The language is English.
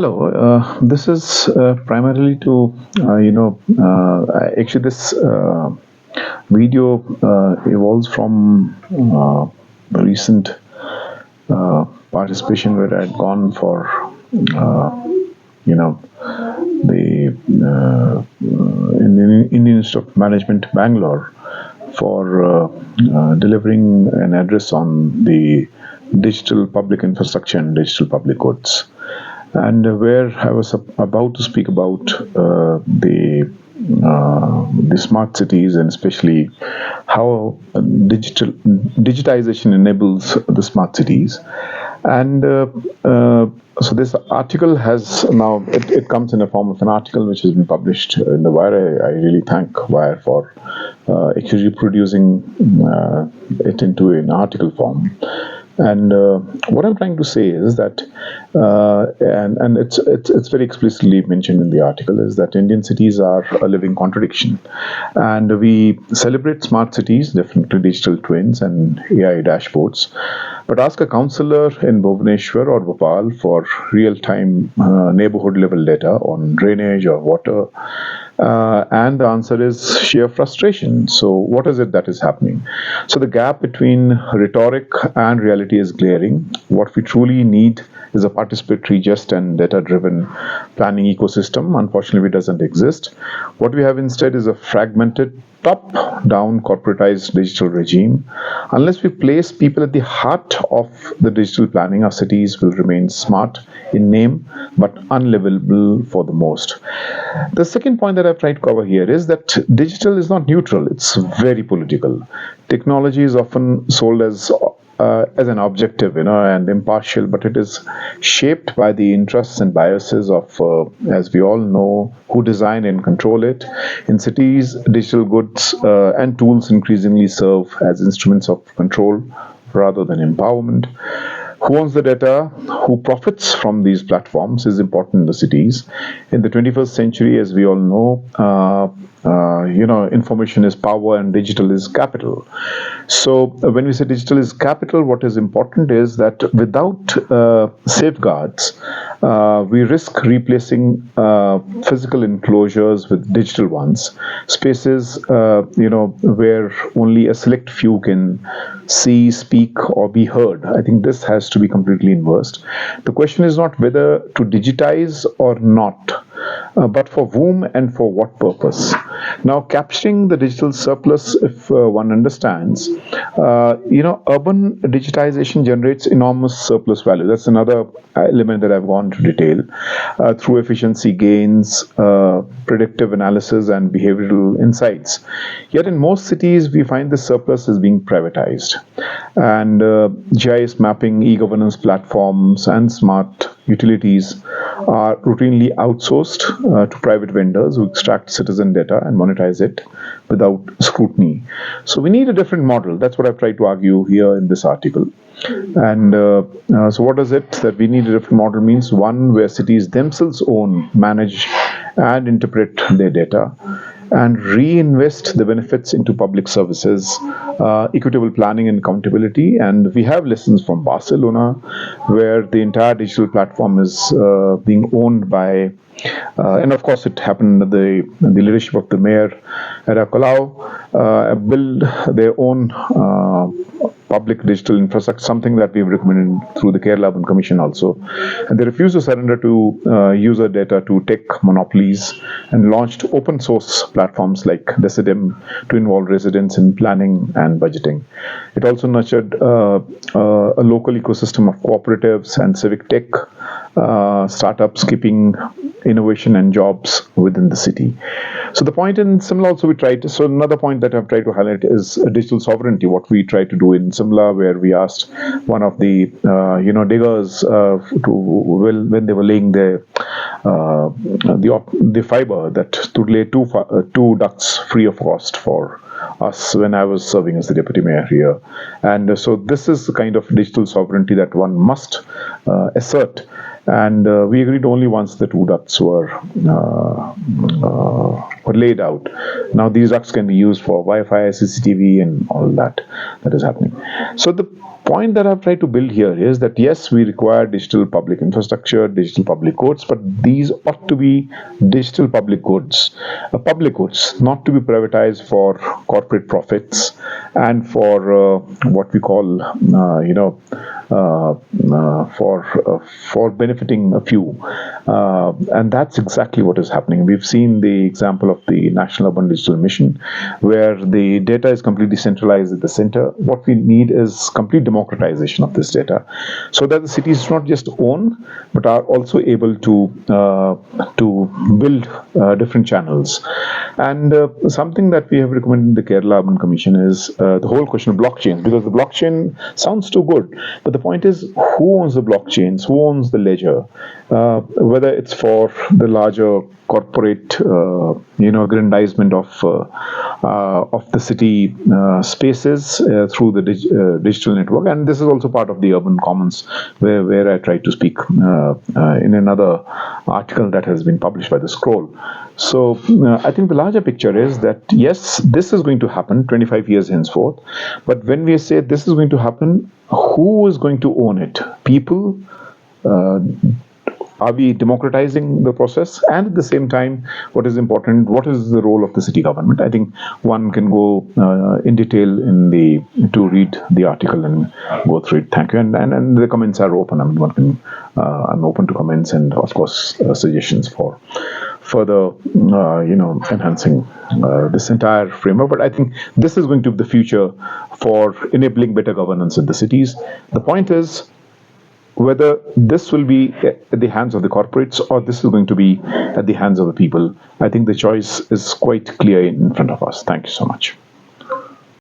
Hello. This is primarily to, actually, this video evolves from the recent participation where I had gone for, you know, the Indian Institute of Management, Bangalore, for delivering an address on the digital public infrastructure and digital public goods, and where I was about to speak about the smart cities, and especially how digitization enables the smart cities. And so this article has now, it comes in a form of an article which has been published in the Wire. I really thank Wire for actually producing it into an article form. And what I'm trying to say is that, and it's very explicitly mentioned in the article, is that Indian cities are a living contradiction, and we celebrate smart cities, definitely digital twins and AI dashboards, but ask a councillor in Bhubaneswar or Bhopal for real-time neighborhood level data on drainage or water. And the answer is sheer frustration. So, what is it that is happening? So, the gap between rhetoric and reality is glaring. What we truly need is a participatory, just, and data driven planning ecosystem. Unfortunately, it doesn't exist. What we have instead is a fragmented, top down corporatized digital regime. Unless we place people at the heart of the digital planning, our cities will remain smart in name but unlivable for the most. The second point that I've tried to cover here is that digital is not neutral, it's very political. Technology is often sold as an objective, and impartial, but it is shaped by the interests and biases of, as we all know, who design and control it. In cities, digital goods and tools increasingly serve as instruments of control rather than empowerment. Who owns the data, who profits from these platforms is important in the cities. In the 21st century, as we all know, information is power and digital is capital. So when we say digital is capital, what is important is that without safeguards, we risk replacing physical enclosures with digital ones, spaces where only a select few can see, speak, or be heard. I think this has to be completely inversed. The question is not whether to digitize or not, but for whom and for what purpose. Now, capturing the digital surplus, if one understands, urban digitization generates enormous surplus value. That's another element that I've gone to detail through efficiency gains, predictive analysis, and behavioral insights. Yet in most cities, we find the surplus is being privatized. And GIS mapping, e-governance platforms, and smart utilities are routinely outsourced to private vendors who extract citizen data and monetize it without scrutiny. So we need a different model. That's what I've tried to argue here in this article. And so what is it that we need a different model means? One where cities themselves own, manage, and interpret their data, and reinvest the benefits into public services, equitable planning and accountability. And we have lessons from Barcelona, where the entire digital platform is being owned by, and of course it happened under the leadership of the mayor, Ada Colau, build their own public digital infrastructure, something that we've recommended through the Kerala Urban Commission also. And they refused to surrender to user data to tech monopolies, and launched open source platforms like Decidem to involve residents in planning and budgeting. It also nurtured a local ecosystem of cooperatives and civic tech startups, keeping innovation and jobs within the city. So the point in Simla also we tried to, so another point that I've tried to highlight is digital sovereignty, what we tried to do in Simla, where we asked one of the diggers when they were laying the fiber, that to lay two ducts free of cost for us when I was serving as the deputy mayor here. And so this is the kind of digital sovereignty that one must assert. And we agreed only once the two ducts were or laid out. Now these ducts can be used for Wi-Fi, CCTV, and all that is happening. So the point that I've tried to build here is that yes, we require digital public infrastructure, digital public goods, but these ought to be digital public goods, not to be privatized for corporate profits and for what we call, for benefiting a few, and that's exactly what is happening. We've seen the example of the National Urban Digital Mission, where the data is completely centralized at the center. What we need is complete democratization of this data, so that the cities not just own, but are also able to build different channels. And something that we have recommended in the Kerala Urban Commission is the whole question of blockchain, because the blockchain sounds too good, but the point is, who owns the blockchains? Who owns the ledger? Whether it's for the larger corporate, aggrandizement of the city spaces through the digital network, and this is also part of the urban commons, where I try to speak in another article that has been published by the Scroll. So I think the larger picture is that yes, this is going to happen 25 years henceforth, but when we say this is going to happen, who is going to own it? People? Are we democratizing the process? And at the same time, what is important, what is the role of the city government? I think one can go in detail to read the article and go through it. Thank you. And the comments are open. I mean, one can, I'm open to comments and, of course, suggestions for further, enhancing this entire framework. But I think this is going to be the future for enabling better governance in the cities. The point is, whether this will be at the hands of the corporates or this is going to be at the hands of the people, I think the choice is quite clear in front of us. Thank you so much.